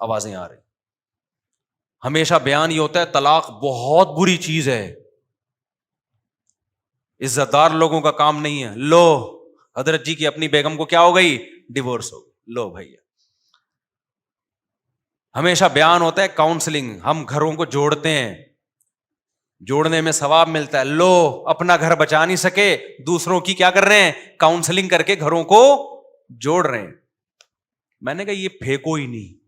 آوازیں آ رہی. ہمیشہ بیان یہ ہوتا ہے طلاق بہت بری چیز ہے, عزت دار لوگوں کا کام نہیں ہے. لو حضرت جی کی اپنی بیگم کو کیا ہو گئی, ڈیورس ہو گئی. لو بھائی, ہمیشہ بیان ہوتا ہے کاؤنسلنگ, ہم گھروں کو جوڑتے ہیں, جوڑنے میں ثواب ملتا ہے. لو اپنا گھر بچا نہیں سکے, دوسروں کی کیا کر رہے ہیں, کاؤنسلنگ کر کے گھروں کو جوڑ رہے ہیں. میں نے کہا یہ پھینکو ہی نہیں,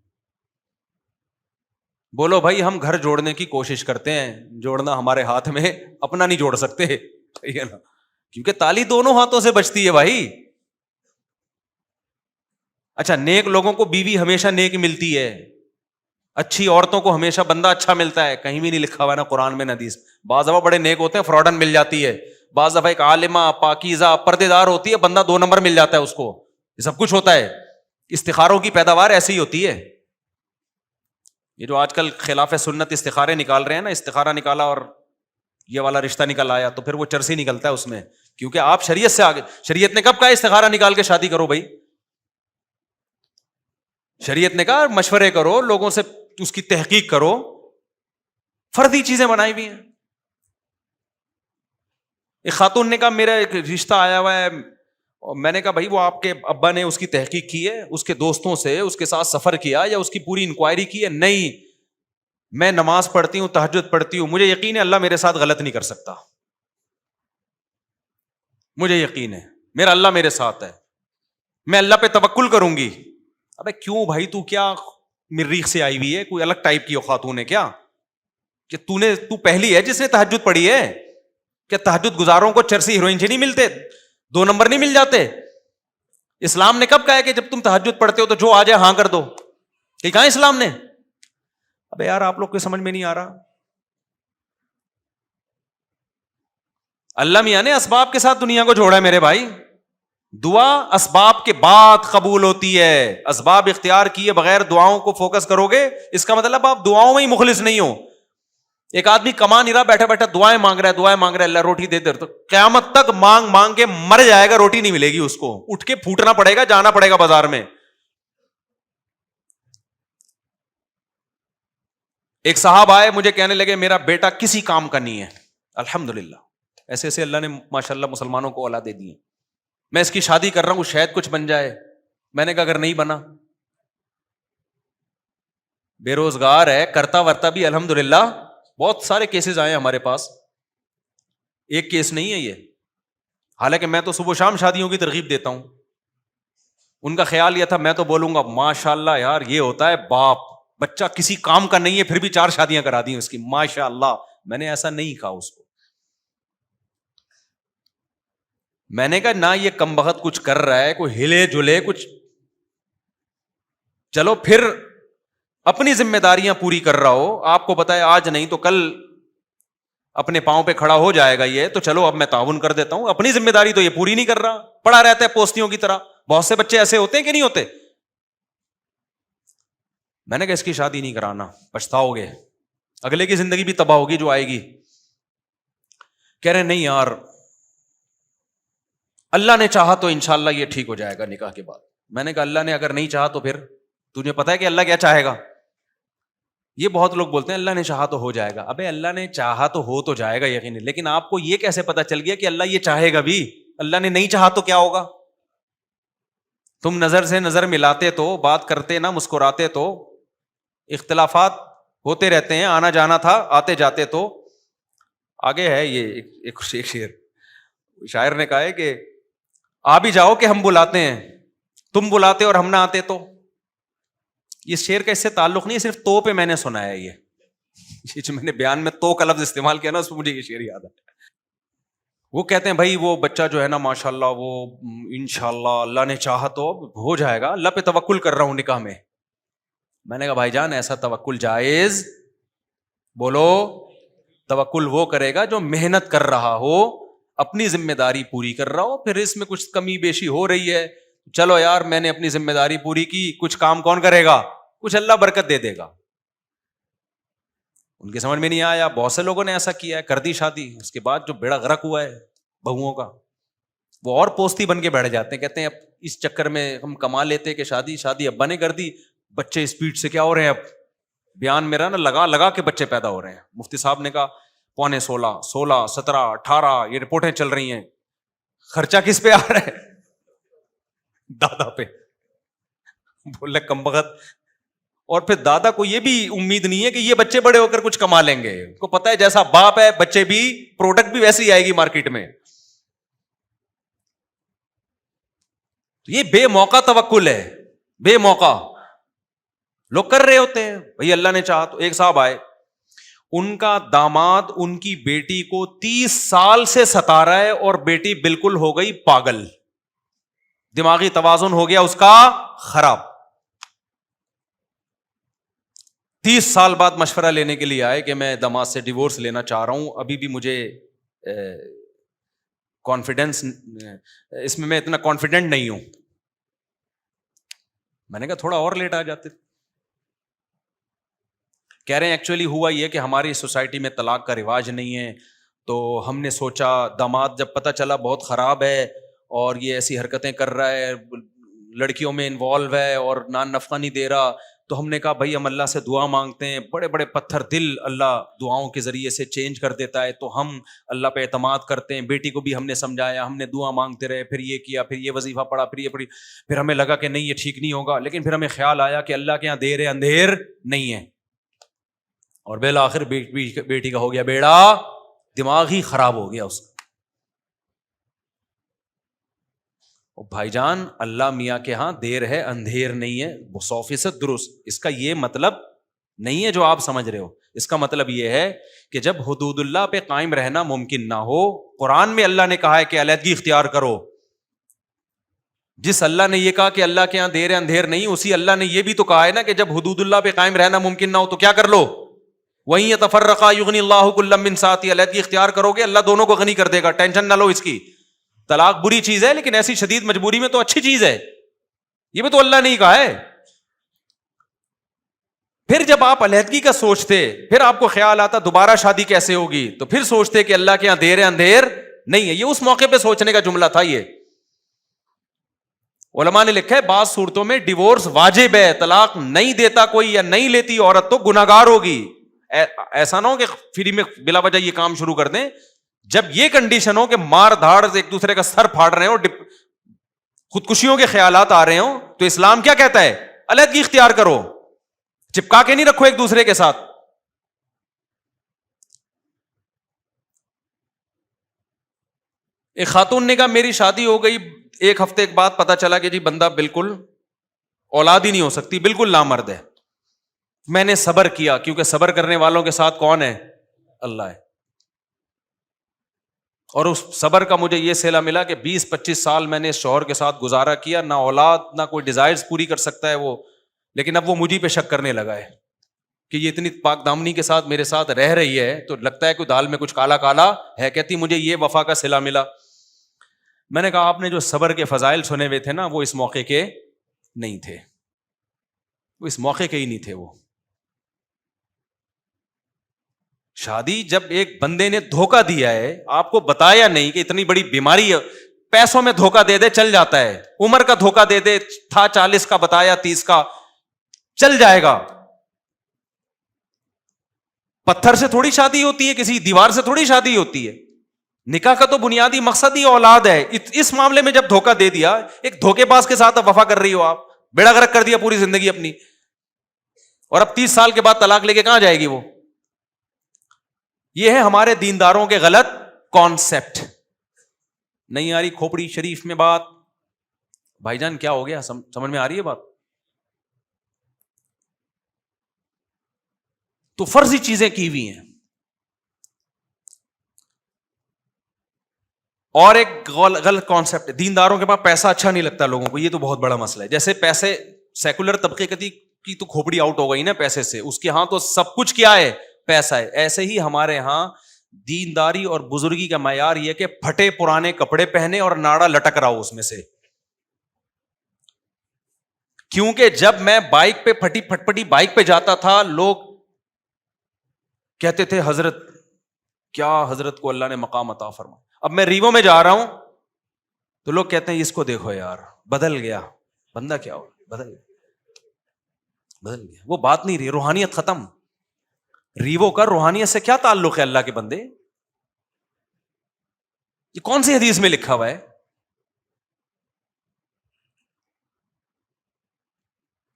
بولو بھائی ہم گھر جوڑنے کی کوشش کرتے ہیں, جوڑنا ہمارے ہاتھ میں, اپنا نہیں جوڑ سکتے, صحیح ہے نا, کیونکہ تالی دونوں ہاتھوں سے بجتی ہے بھائی. اچھا, نیک لوگوں کو بیوی ہمیشہ نیک ملتی ہے, اچھی عورتوں کو ہمیشہ بندہ اچھا ملتا ہے, کہیں بھی نہیں لکھا ہوا ہے نا قرآن میں نہ حدیث. بعض دفعہ بڑے نیک ہوتے ہیں فراڈن مل جاتی ہے, بعض دفعہ ایک عالمہ پاکیزہ پردے دار ہوتی ہے, بندہ 2 نمبر مل جاتا ہے اس کو. یہ سب کچھ ہوتا ہے, استخاروں کی پیداوار ایسی ہی ہوتی ہے. یہ جو آج کل خلاف سنت استخارے نکال رہے ہیں نا, استخارہ نکالا اور یہ والا رشتہ نکل آیا, تو پھر وہ چرسی نکلتا ہے اس میں, کیونکہ آپ شریعت سے آگے. شریعت نے کب کہا استخارہ نکال کے شادی کرو بھائی؟ شریعت نے کہا مشورے کرو, لوگوں سے اس کی تحقیق کرو. فردی چیزیں بنائی ہوئی ہیں. ایک خاتون نے کہا میرا ایک رشتہ آیا ہوا ہے, اور میں نے کہا بھائی وہ آپ کے ابا نے اس کی تحقیق کی ہے, اس کے دوستوں سے اس کے ساتھ سفر کیا, یا اس کی پوری انکوائری کی ہے؟ نہیں, میں نماز پڑھتی ہوں, تہجد پڑھتی ہوں, مجھے یقین ہے اللہ میرے ساتھ غلط نہیں کر سکتا, مجھے یقین ہے میرا اللہ میرے ساتھ ہے, میں اللہ پہ توکل کروں گی. ابے کیوں بھائی, تو کیا مریخ سے آئی ہوئی ہے, کوئی الگ ٹائپ کی خاتون ہے کیا کہ تو پہلی ہے جس نے تہجد پڑھی ہے؟ کہ تہجد گزاروں کو چرسی ہیروئن سے نہیں ملتے, 2 نمبر نہیں مل جاتے؟ اسلام نے کب کہا ہے کہ جب تم تہجد پڑھتے ہو تو جو آ جائے ہاں کر دو؟ کہ کہاں اسلام نے؟ ابے یار آپ لوگ کو سمجھ میں نہیں آ رہا. اللہ میاں نے اسباب کے ساتھ دنیا کو جوڑا ہے میرے بھائی. دعا اسباب کے بعد قبول ہوتی ہے. اسباب اختیار کیے بغیر دعاؤں کو فوکس کرو گے, اس کا مطلب آپ دعاؤں میں ہی مخلص نہیں ہو. ایک آدمی کما نہیں رہا, بیٹھا بیٹھا دعائیں مانگ رہا ہے, اللہ روٹی دے دے, تو قیامت تک مانگ مانگ کے مر جائے گا, روٹی نہیں ملے گی اس کو, اٹھ کے پھوٹنا پڑے گا, جانا پڑے گا بازار میں. ایک صاحب آئے مجھے کہنے لگے میرا بیٹا کسی کام کا نہیں ہے. الحمدللہ ایسے ایسے اللہ نے ماشاءاللہ مسلمانوں کو اولادیں دی ہیں, میں اس کی شادی کر رہا ہوں شاید کچھ بن جائے. میں نے کہا اگر نہیں بنا, بے روزگار ہے, کرتا ورتا بھی الحمدللہ, بہت سارے کیسز آئے ہمارے پاس, ایک کیس نہیں ہے یہ. حالانکہ میں تو صبح شام شادیوں کی ترغیب دیتا ہوں. ان کا خیال یہ تھا میں تو بولوں گا ماشاءاللہ یار یہ ہوتا ہے باپ, بچہ کسی کام کا نہیں ہے پھر بھی 4 شادیاں کرا دی اس کی, ماشاءاللہ. میں نے ایسا نہیں کہا اس کو. میں نے کہا نہ یہ کم بخت کچھ کر رہا ہے, کوئی ہلے جلے کچھ, چلو پھر اپنی ذمہ داریاں پوری کر رہا ہو, آپ کو بتائے آج نہیں تو کل اپنے پاؤں پہ کھڑا ہو جائے گا یہ, تو چلو اب میں تعاون کر دیتا ہوں. اپنی ذمہ داری تو یہ پوری نہیں کر رہا, پڑا رہتا ہے پوستیوں کی طرح. بہت سے بچے ایسے ہوتے ہیں کہ نہیں ہوتے. میں نے کہا اس کی شادی نہیں کرانا, پچھتاؤ گے, اگلے کی زندگی بھی تباہ ہوگی جو آئے گی. کہہ رہے نہیں یار اللہ نے چاہا تو انشاءاللہ یہ ٹھیک ہو جائے گا نکاح کے بعد. میں نے کہا اللہ نے اگر نہیں چاہا تو پھر تجھے پتا ہے کہ اللہ کیا چاہے گا؟ یہ بہت لوگ بولتے ہیں اللہ نے چاہا تو ہو جائے گا. ابے اللہ نے چاہا تو ہو تو جائے گا یقینی, لیکن آپ کو یہ کیسے پتا چل گیا کہ اللہ یہ چاہے گا بھی؟ اللہ نے نہیں چاہا تو کیا ہوگا؟ تم نظر سے نظر ملاتے تو, بات کرتے نہ مسکراتے تو, اختلافات ہوتے رہتے ہیں, آنا جانا تھا آتے جاتے تو. آگے ہے یہ ایک شعر, شاعر نے کہا ہے کہ آ بھی جاؤ کہ ہم بلاتے ہیں, تم بلاتے اور ہم نہ آتے تو. یہ شعر کا اس سے تعلق نہیں ہے, صرف تو پہ میں نے سنا ہے. یہ جو میں نے بیان میں تو کا لفظ استعمال کیا نا, اس پہ مجھے یہ شعر یاد ہے. وہ کہتے ہیں بھائی وہ بچہ جو ہے نا ماشاءاللہ وہ انشاءاللہ اللہ نے چاہا تو ہو جائے گا, اللہ پہ توکل کر رہا ہوں نکاح میں. میں نے کہا بھائی جان ایسا توکل جائز, بولو توکل وہ کرے گا جو محنت کر رہا ہو, اپنی ذمہ داری پوری کر رہا ہو. پھر اس میں کچھ کمی بیشی ہو رہی ہے, چلو یار میں نے اپنی ذمہ داری پوری کی, کچھ کام کون کرے گا؟ کچھ اللہ برکت دے دے گا. ان کے سمجھ میں نہیں آیا. بہت سے لوگوں نے ایسا کیا ہے, کر دی شادی, اس کے بعد جو بیڑا غرق ہوا ہے بہوؤں کا, وہ اور پوستی بن کے بیٹھ جاتے ہیں. کہتے ہیں اب اس چکر میں ہم کما لیتے کہ شادی ابا نے کر دی, بچے اسپیڈ سے کیا ہو رہے ہیں, اب بیان میرا نا لگا لگا کے بچے پیدا ہو رہے ہیں. مفتی صاحب نے کہا 16.5, 16, 17, 18 یہ رپورٹیں چل رہی ہیں. خرچہ کس پہ آ رہا ہے؟ دادا پہ. بولے کم بخت. اور پھر دادا کو یہ بھی امید نہیں ہے کہ یہ بچے بڑے ہو کر کچھ کما لیں گے. ان کو پتا ہے جیسا باپ ہے بچے بھی, پروڈکٹ بھی ویسی آئے گی مارکیٹ میں. یہ بے موقع توکل ہے, بے موقع. لوگ کر رہے ہوتے ہیں بھئی اللہ نے چاہا تو. ایک صاحب آئے, ان کا داماد ان کی بیٹی کو 30 سال سے ستا رہا ہے اور بیٹی بالکل ہو گئی پاگل, دماغی توازن ہو گیا اس کا خراب. 30 سال بعد مشورہ لینے کے لیے آئے کہ میں داماد سے ڈیورس لینا چاہ رہا ہوں, ابھی بھی مجھے کانفیڈنس اس میں اتنا کانفیڈنٹ نہیں ہوں. میں نے کہا تھوڑا اور لیٹ آ جاتے. کہہ رہے ہیں ایکچولی ہوا یہ کہ ہماری سوسائٹی میں طلاق کا رواج نہیں ہے, تو ہم نے سوچا داماد جب پتہ چلا بہت خراب ہے اور یہ ایسی حرکتیں کر رہا ہے, لڑکیوں میں انوالو ہے اور نان نفقہ نہیں دے رہا, تو ہم نے کہا بھائی ہم اللہ سے دعا مانگتے ہیں, بڑے بڑے پتھر دل اللہ دعاؤں کے ذریعے سے چینج کر دیتا ہے, تو ہم اللہ پہ اعتماد کرتے ہیں. بیٹی کو بھی ہم نے سمجھایا, ہم نے دعا مانگتے رہے, پھر یہ کیا, پھر یہ وظیفہ پڑھا, پھر یہ پڑھی, پھر ہمیں لگا کہ نہیں یہ ٹھیک نہیں ہوگا, لیکن پھر ہمیں خیال آیا کہ اللہ کے یہاں دیر اندھیر نہیں ہے, اور بالآخر بیٹی کا ہو گیا بیڑا, دماغ ہی خراب ہو گیا اس کا. بھائی جان اللہ میاں کے ہاں دیر ہے اندھیر نہیں ہے, 100% درست. اس کا یہ مطلب نہیں ہے جو آپ سمجھ رہے ہو. اس کا مطلب یہ ہے کہ جب حدود اللہ پہ قائم رہنا ممکن نہ ہو, قرآن میں اللہ نے کہا ہے کہ علیحدگی اختیار کرو. جس اللہ نے یہ کہا کہ اللہ کے یہاں دیر اندھیر نہیں, اسی اللہ نے یہ بھی تو کہا ہے نا کہ جب حدود اللہ پہ قائم رہنا ممکن نہ ہو تو کیا کر لو, وہیں یتفرقا یغنی اللہ کلا من سعتی. علیحدگی اختیار کرو گے اللہ دونوں کو غنی کر دے گا, ٹینشن نہ لو اس کی. طلاق بری چیز ہے لیکن ایسی شدید مجبوری میں تو اچھی چیز ہے, یہ بھی تو اللہ نے ہی کہا ہے. پھر جب آپ علیحدگی کا سوچتے, پھر آپ کو خیال آتا دوبارہ شادی کیسے ہوگی, تو پھر سوچتے کہ اللہ کے یہاں دیر اندھیر نہیں ہے. یہ اس موقع پہ سوچنے کا جملہ تھا. یہ علماء نے لکھا ہے بعض صورتوں میں ڈیورس واجب ہے, طلاق نہیں دیتا کوئی یا نہیں لیتی عورت تو گناہگار ہوگی. ایسا نہ ہو کہ فری میں بلا وجہ یہ کام شروع کر دیں. جب یہ کنڈیشن ہو کہ مار دھاڑ ایک دوسرے کا سر پھاڑ رہے ہو, خودکشیوں کے خیالات آ رہے ہوں, تو اسلام کیا کہتا ہے, علیحدگی اختیار کرو, چپکا کے نہیں رکھو ایک دوسرے کے ساتھ. ایک خاتون نے کہا میری شادی ہو گئی, 1 ہفتے کے بعد پتا چلا کہ جی بندہ بالکل اولاد ہی نہیں ہو سکتی, بالکل نامرد ہے. میں نے صبر کیا, کیونکہ صبر کرنے والوں کے ساتھ کون ہے, اللہ ہے. اور اس صبر کا مجھے یہ صلہ ملا کہ 20-25 سال میں نے اس شوہر کے ساتھ گزارا کیا, نہ اولاد نہ کوئی ڈیزائرز پوری کر سکتا ہے وہ, لیکن اب وہ مجھے پہ شک کرنے لگا ہے کہ یہ اتنی پاک دامنی کے ساتھ میرے ساتھ رہ رہی ہے تو لگتا ہے کہ دال میں کچھ کالا کالا ہے. کہتی مجھے یہ وفا کا صلہ ملا. میں نے کہا آپ نے جو صبر کے فضائل سنے ہوئے تھے نا وہ اس موقع کے نہیں تھے, وہ اس موقع کے ہی نہیں تھے. وہ شادی جب ایک بندے نے دھوکہ دیا ہے, آپ کو بتایا نہیں کہ اتنی بڑی بیماری ہے, پیسوں میں دھوکہ دے دے چل جاتا ہے, عمر کا دھوکہ دے دے, تھا 40 کا بتایا 30 کا, چل جائے گا. پتھر سے تھوڑی شادی ہوتی ہے, کسی دیوار سے تھوڑی شادی ہوتی ہے. نکاح کا تو بنیادی مقصد ہی اولاد ہے. اس معاملے میں جب دھوکہ دے دیا, ایک دھوکے باز کے ساتھ اب وفا کر رہی ہو آپ, بیڑا غرق کر دیا پوری زندگی اپنی, اور اب 30 سال کے بعد طلاق لے کے کہاں جائے گی وہ. یہ ہے ہمارے دینداروں کے غلط کانسیپٹ. نہیں آ رہی کھوپڑی شریف میں بات, بھائی جان کیا ہو گیا, سمجھ میں آ رہی ہے بات. تو فرضی چیزیں کی ہوئی ہیں. اور ایک غلط کانسیپٹ, دینداروں کے پاس پیسہ اچھا نہیں لگتا لوگوں کو, یہ تو بہت بڑا مسئلہ ہے. جیسے پیسے سیکولر طبقے کی تو کھوپڑی آؤٹ ہو گئی نا پیسے سے, اس کے ہاں تو سب کچھ کیا ہے, پیسہ ہے. ایسے ہی ہمارے ہاں دینداری اور بزرگی کا معیار یہ کہ پھٹے پرانے کپڑے پہنے اور ناڑا لٹک رہا ہو اس میں سے. کیونکہ جب میں بائک پہ پھٹی پھٹپٹی بائک پہ جاتا تھا, لوگ کہتے تھے حضرت کیا, حضرت کو اللہ نے مقام عطا فرما. اب میں ریوو میں جا رہا ہوں تو لوگ کہتے ہیں اس کو دیکھو یار بدل گیا, بندہ کیا ہو بدل گیا. بدل گیا, وہ بات نہیں رہی, روحانیت ختم. ریوو کا روحانیت سے کیا تعلق ہے اللہ کے بندے؟ یہ کون سی حدیث میں لکھا ہوا ہے؟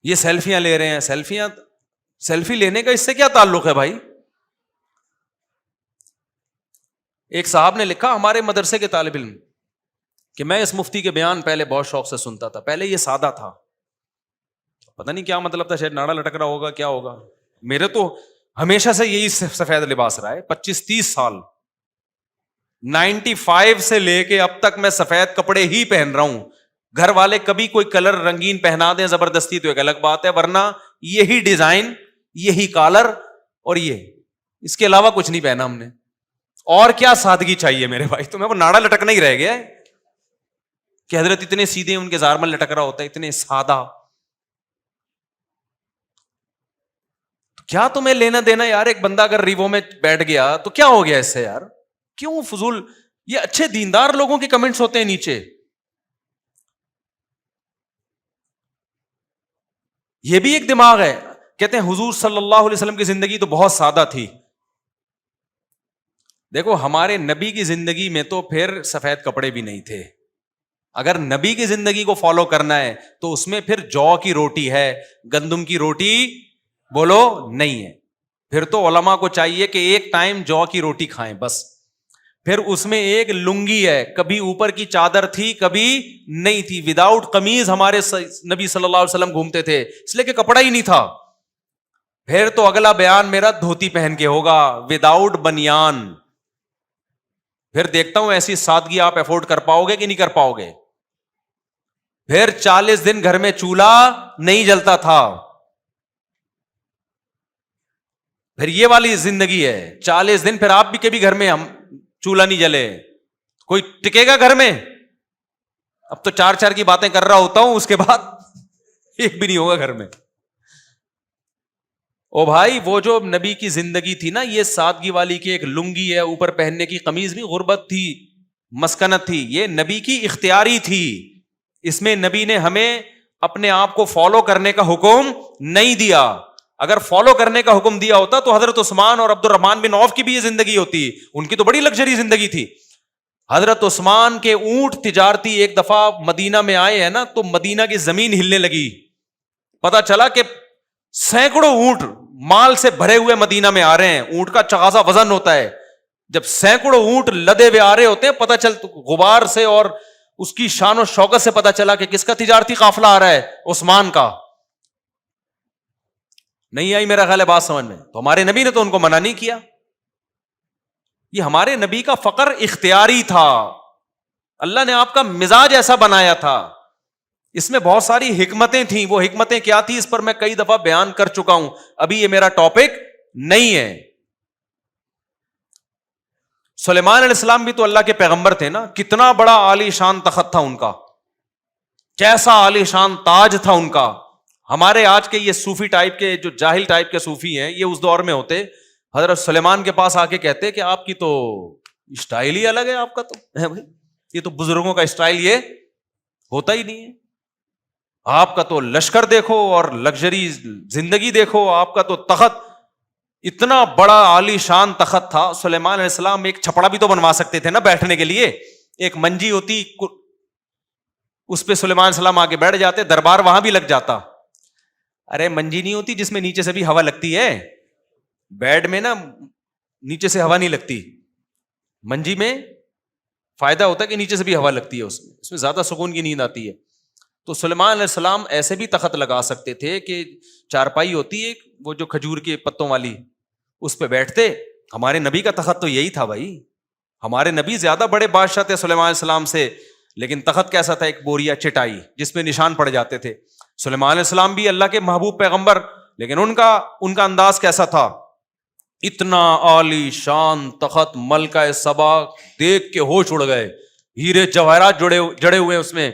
یہ سیلفیاں لے رہے ہیں, سیلفی لینے کا اس سے کیا تعلق ہے بھائی؟ ایک صاحب نے لکھا, ہمارے مدرسے کے طالب علم, کہ میں اس مفتی کے بیان پہلے بہت شوق سے سنتا تھا, پہلے یہ سادہ تھا, پتہ نہیں کیا مطلب تھا, شاید ناڑا لٹک رہا ہوگا, کیا ہوگا. میرے تو ہمیشہ سے یہی سفید لباس رہا ہے, 25-30 سال, 95 سے لے کے اب تک میں سفید کپڑے ہی پہن رہا ہوں. گھر والے کبھی کوئی کلر رنگین پہنا دیں زبردستی تو ایک الگ بات ہے, ورنہ یہی ڈیزائن, یہی کالر, اور یہ, اس کے علاوہ کچھ نہیں پہنا ہم نے. اور کیا سادگی چاہیے میرے بھائی؟ تمہیں وہ ناڑا لٹکنا ہی رہ گیا ہے کہ حضرت اتنے سیدھے, ان کے زارمل لٹک رہا ہوتا ہے, اتنے سادہ. کیا تمہیں لینا دینا یار؟ ایک بندہ اگر ریوو میں بیٹھ گیا تو کیا ہو گیا اس سے یار؟ کیوں فضول؟ یہ اچھے دیندار لوگوں کے کمنٹس ہوتے ہیں نیچے. یہ بھی ایک دماغ ہے. کہتے ہیں حضور صلی اللہ علیہ وسلم کی زندگی تو بہت سادہ تھی. دیکھو ہمارے نبی کی زندگی میں تو پھر سفید کپڑے بھی نہیں تھے. اگر نبی کی زندگی کو فالو کرنا ہے تو اس میں پھر جو کی روٹی ہے, گندم کی روٹی بولو نہیں ہے. پھر تو علماء کو چاہیے کہ ایک ٹائم جو کی روٹی کھائیں بس. پھر اس میں ایک لنگی ہے, کبھی اوپر کی چادر تھی کبھی نہیں تھی. وداؤٹ قمیض ہمارے نبی صلی اللہ علیہ وسلم گھومتے تھے, اس لیے کہ کپڑا ہی نہیں تھا. پھر تو اگلا بیان میرا دھوتی پہن کے ہوگا, وداؤٹ بنیان. پھر دیکھتا ہوں ایسی سادگی آپ افورڈ کر پاؤ گے کہ نہیں کر پاؤ گے. پھر 40 دن گھر میں چولہا نہیں جلتا تھا. پھر یہ والی زندگی ہے, 40 دن پھر آپ بھی کبھی گھر میں ہم چولہا نہیں جلے, کوئی ٹکے گا گھر میں؟ اب تو 4 کی باتیں کر رہا ہوتا ہوں, اس کے بعد ایک بھی نہیں ہوگا گھر میں. او بھائی وہ جو نبی کی زندگی تھی نا, یہ سادگی والی, کی ایک لنگی ہے, اوپر پہننے کی قمیض بھی, غربت تھی, مسکنت تھی, یہ نبی کی اختیاری تھی. اس میں نبی نے ہمیں اپنے آپ کو فالو کرنے کا حکم نہیں دیا. اگر فالو کرنے کا حکم دیا ہوتا تو حضرت عثمان اور عبد الرحمن بن عوف کی بھی یہ زندگی ہوتی. ان کی تو بڑی لگژری زندگی تھی. حضرت عثمان کے اونٹ تجارتی ایک دفعہ مدینہ میں آئے ہیں نا, تو مدینہ کی زمین ہلنے لگی. پتا چلا کہ سینکڑوں اونٹ مال سے بھرے ہوئے مدینہ میں آ رہے ہیں. اونٹ کا چغازا وزن ہوتا ہے, جب سینکڑوں اونٹ لدے ہوئے آ رہے ہوتے ہیں, پتا چل غبار سے اور اس کی شان و شوکت سے پتا چلا کہ کس کا تجارتی قافلہ آ رہا ہے, عثمان کا. نہیں آئی میرا خیال ہے بات سمجھ میں؟ تو ہمارے نبی نے تو ان کو منع نہیں کیا. یہ ہمارے نبی کا فقر اختیاری تھا. اللہ نے آپ کا مزاج ایسا بنایا تھا. اس میں بہت ساری حکمتیں تھیں. وہ حکمتیں کیا تھی اس پر میں کئی دفعہ بیان کر چکا ہوں, ابھی یہ میرا ٹاپک نہیں ہے. سلیمان علیہ السلام بھی تو اللہ کے پیغمبر تھے نا. کتنا بڑا عالی شان تخت تھا ان کا, کیسا عالی شان تاج تھا ان کا. ہمارے آج کے یہ صوفی ٹائپ کے, جو جاہل ٹائپ کے صوفی ہیں, یہ اس دور میں ہوتے, حضرت سلیمان کے پاس آ کے کہتے کہ آپ کی تو اسٹائل ہی الگ ہے, آپ کا تو بھائی یہ تو بزرگوں کا اسٹائل یہ ہوتا ہی نہیں ہے. آپ کا تو لشکر دیکھو اور لگژری زندگی دیکھو, آپ کا تو تخت اتنا بڑا عالی شان تخت تھا. سلیمان علیہ السلام ایک چھپڑا بھی تو بنوا سکتے تھے نا بیٹھنے کے لیے. ایک منجی ہوتی, اس پہ سلیمان علیہ السلام آ کے بیٹھ جاتے, دربار وہاں بھی لگ جاتا. ارے منجی نہیں ہوتی جس میں نیچے سے بھی ہوا لگتی ہے, بیڈ میں نا نیچے سے ہوا نہیں لگتی. منجی میں فائدہ ہوتا ہے کہ نیچے سے بھی ہوا لگتی ہے, اس میں زیادہ سکون کی نیند آتی ہے. تو سلیمان علیہ السلام ایسے بھی تخت لگا سکتے تھے کہ چارپائی ہوتی ہے وہ جو کھجور کے پتوں والی, اس پہ بیٹھتے. ہمارے نبی کا تخت تو یہی تھا بھائی. ہمارے نبی زیادہ بڑے بادشاہ تھے سلیمان علیہ السلام سے, لیکن تخت کیسا تھا؟ ایک بوریا چٹائی جس میں نشان پڑ جاتے تھے. سلیمان علیہ السلام بھی اللہ کے محبوب پیغمبر, لیکن ان کا انداز کیسا تھا؟ اتنا عالی شان تخت, ملکہ سبا دیکھ کے ہوش اڑ گئے, ہیرے جواہرات جڑے ہوئے اس میں.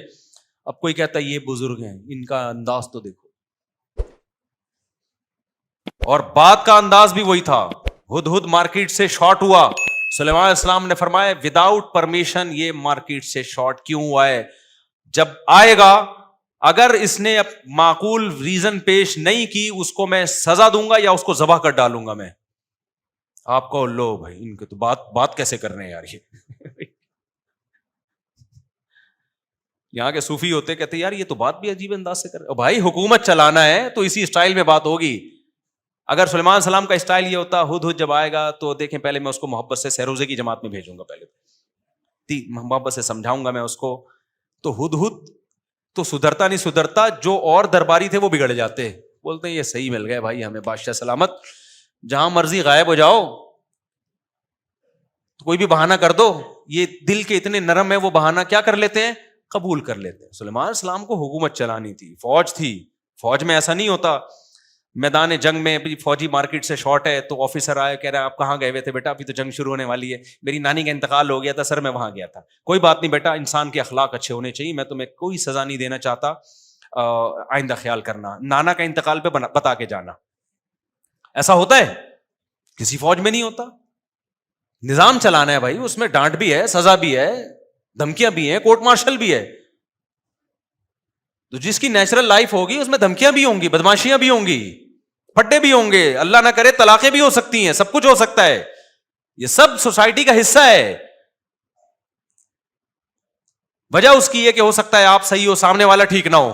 اب کوئی کہتا ہے یہ بزرگ ہیں, ان کا انداز تو دیکھو. اور بات کا انداز بھی وہی تھا. ہدہد مارکیٹ سے شارٹ ہوا, سلیمان علیہ السلام نے فرمایا وداؤٹ پرمیشن یہ مارکیٹ سے شارٹ کیوں ہوا ہے؟ جب آئے گا اگر اس نے معقول ریزن پیش نہیں کی اس کو میں سزا دوں گا یا اس کو ذبح کر ڈالوں گا میں. آپ کو لو بھائی ان کے تو بات کیسے کر رہے ہیں یار یہ یہاں کے صوفی ہوتے کہتے یار یہ تو بات بھی عجیب انداز سے کر رہے. بھائی حکومت چلانا ہے تو اسی اسٹائل میں بات ہوگی. اگر سلیمان السلام کا اسٹائل یہ ہوتا ہد جب آئے گا تو دیکھیں پہلے میں اس کو محبت سے سہروزے کی جماعت میں بھیجوں گا, پہلے محبت سے سمجھاؤں گا میں اس کو. تو ہد تو سدھرتا نہیں سدھرتا, جو اور درباری تھے وہ بگڑ جاتے, بولتے ہیں یہ صحیح مل گئے بھائی ہمیں بادشاہ سلامت, جہاں مرضی غائب ہو جاؤ کوئی بھی بہانہ کر دو. یہ دل کے اتنے نرم ہے وہ بہانہ کیا کر لیتے ہیں, قبول کر لیتے ہیں. سلیمان السلام کو حکومت چلانی تھی, فوج تھی, فوج میں ایسا نہیں ہوتا. میدان جنگ میں فوجی مارکیٹ سے شارٹ ہے تو آفیسر آئے کہہ رہا ہے آپ کہاں گئے ہوئے تھے بیٹا, ابھی تو جنگ شروع ہونے والی ہے, میری نانی کا انتقال ہو گیا تھا سر میں وہاں گیا تھا. کوئی بات نہیں بیٹا, انسان کے اخلاق اچھے ہونے چاہیے, میں تمہیں کوئی سزا نہیں دینا چاہتا, آئندہ خیال کرنا. نانا کا انتقال پہ بتا کے جانا. ایسا ہوتا ہے کسی فوج میں نہیں ہوتا. نظام چلانا ہے بھائی, اس میں ڈانٹ بھی ہے, سزا بھی ہے, دھمکیاں بھی ہیں, کورٹ مارشل بھی ہے. تو جس کی نیچرل لائف ہوگی اس میں دھمکیاں بھی ہوں گی, بدماشیاں بھی ہوں گی, پھڈے بھی ہوں گے, اللہ نہ کرے طلاقیں بھی ہو سکتی ہیں, سب کچھ ہو سکتا ہے. یہ سب سوسائٹی کا حصہ ہے. وجہ اس کی ہے کہ ہو سکتا ہے آپ صحیح ہو, سامنے والا ٹھیک نہ ہو,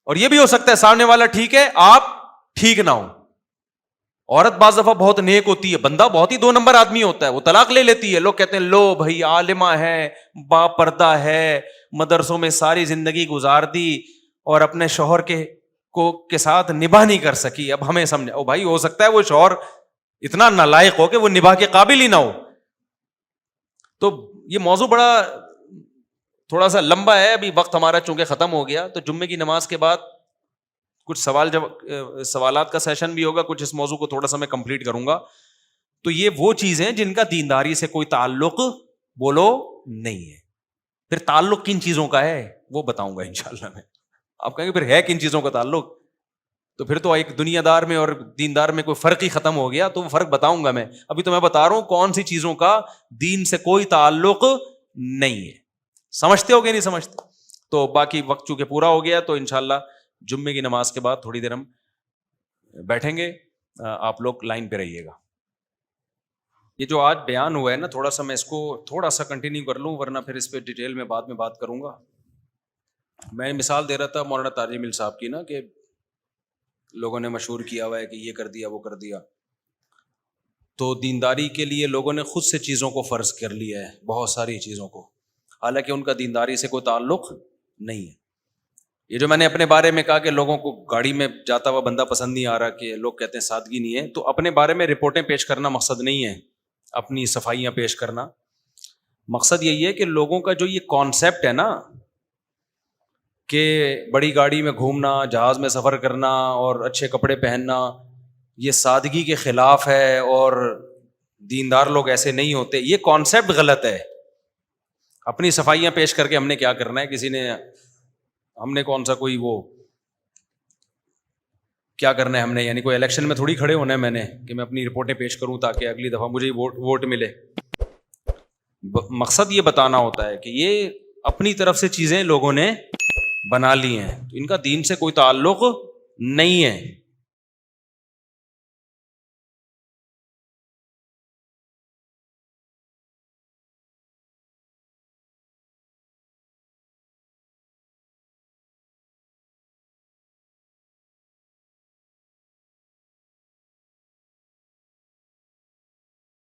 اور یہ بھی ہو سکتا ہے سامنے والا ٹھیک ہے آپ ٹھیک نہ ہو. عورت بعض دفعہ بہت نیک ہوتی ہے, بندہ بہت ہی 2 نمبر آدمی ہوتا ہے, وہ طلاق لے لیتی ہے. لوگ کہتے ہیں لو بھائی عالمہ ہے, با پردہ ہے, مدرسوں میں ساری زندگی گزار دی اور اپنے شوہر کے ساتھ نباہ نہیں کر سکی, اب ہمیں سمجھا. او بھائی ہو سکتا ہے وہ شوہر اتنا نالائق ہو کہ وہ نباہ کے قابل ہی نہ ہو. تو یہ موضوع بڑا تھوڑا سا لمبا ہے, ابھی وقت ہمارا چونکہ ختم ہو گیا, تو جمعے کی نماز کے بعد کچھ سوالات کا سیشن بھی ہوگا, کچھ اس موضوع کو تھوڑا سا میں کمپلیٹ کروں گا. تو یہ وہ چیزیں جن کا دینداری سے کوئی تعلق بولو نہیں ہے. پھر تعلق کن چیزوں کا ہے وہ بتاؤں گا انشاءاللہ میں. آپ کہیں گے پھر ہے کن چیزوں کا تعلق, تو پھر تو ایک دنیا دار میں اور دیندار میں کوئی فرق ہی ختم ہو گیا. تو وہ فرق بتاؤں گا میں. ابھی تو میں بتا رہا ہوں کون سی چیزوں کا دین سے کوئی تعلق نہیں ہے. سمجھتے ہو کہ نہیں سمجھتے؟ تو باقی وقت چونکہ پورا ہو گیا تو انشاءاللہ جمعے کی نماز کے بعد تھوڑی دیر ہم بیٹھیں گے, آپ لوگ لائن پہ رہیے گا. یہ جو آج بیان ہوا ہے نا, تھوڑا سا میں اس کو تھوڑا سا کنٹینیو کر لوں, ورنہ پھر اس پہ ڈیٹیل میں بعد میں بات کروں گا. میں مثال دے رہا تھا مولانا تاج مل صاحب کی نا, کہ لوگوں نے مشہور کیا ہوا ہے کہ یہ کر دیا وہ کر دیا. تو دینداری کے لیے لوگوں نے خود سے چیزوں کو فرض کر لیا ہے, بہت ساری چیزوں کو, حالانکہ ان کا دینداری سے کوئی تعلق نہیں ہے. یہ جو میں نے اپنے بارے میں کہا کہ لوگوں کو گاڑی میں جاتا ہوا بندہ پسند نہیں آ رہا, کہ لوگ کہتے ہیں سادگی نہیں ہے, تو اپنے بارے میں رپورٹیں پیش کرنا مقصد نہیں ہے, اپنی صفائیاں پیش کرنا. مقصد یہی ہے کہ لوگوں کا جو یہ کانسیپٹ ہے نا کہ بڑی گاڑی میں گھومنا, جہاز میں سفر کرنا اور اچھے کپڑے پہننا, یہ سادگی کے خلاف ہے اور دیندار لوگ ایسے نہیں ہوتے, یہ کانسیپٹ غلط ہے. اپنی صفائیاں پیش کر کے ہم نے کیا کرنا ہے, کسی نے ہم نے کون سا کوئی وہ کیا کرنا ہے ہم نے, یعنی کوئی الیکشن میں تھوڑی کھڑے ہونا ہے میں نے کہ میں اپنی رپورٹیں پیش کروں تاکہ اگلی دفعہ مجھے ووٹ ملے. مقصد یہ بتانا ہوتا ہے کہ یہ اپنی طرف سے چیزیں لوگوں نے بنا لی ہیں, تو ان کا دین سے کوئی تعلق نہیں ہے.